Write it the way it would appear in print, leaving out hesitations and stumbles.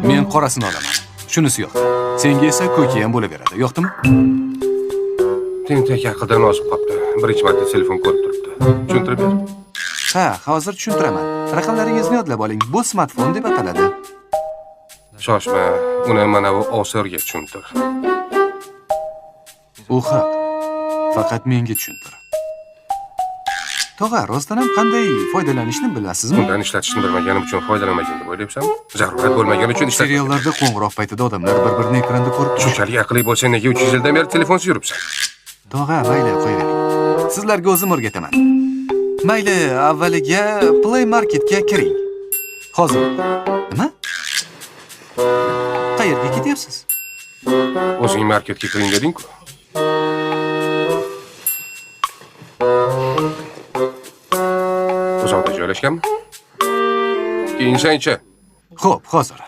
Men qorasini olaman. Shunisi yo'q. Senga esa ko'ki ham bo'laveradi. Yo'qdimi? Tentak aqldan ozib qopti. Birinchi marta telefon ko'rib turibdi. Tushuntirib ber. Ha, hozir tushuntiraman. Raqamlaringizni yodlab oling. Bu smartfon deb ataladi. Shoshma, uni mana bu osirga tushuntir. U haq. Faqat menga tushuntir. Tog'a, rostdan ham qanday foydalanishni bilasizmi? Undan ishlatishni bilmaganim uchun foydalanmagan deb o'ylayapsanmi? Zarurat bo'lmagani uchun ishlat. Seriallarda qo'ng'iroq paytida odamlar bir-birini ekranda ko'rib turadi. Shunchalik aqlli bo'lsang, nega 300 yildan beri telefonsiz yuribsan? Tog'a, mayli, qo'yavering. Sizlarga o'zim o'rgataman. Mayli, avvaliga Play Marketga kiring. Hozir. Nima? Qayerga ketyapsiz? O'zing marketga kiring deding-ku. Uzoqda joylashganmi? Keyin sanchi? Xo'p, hozir.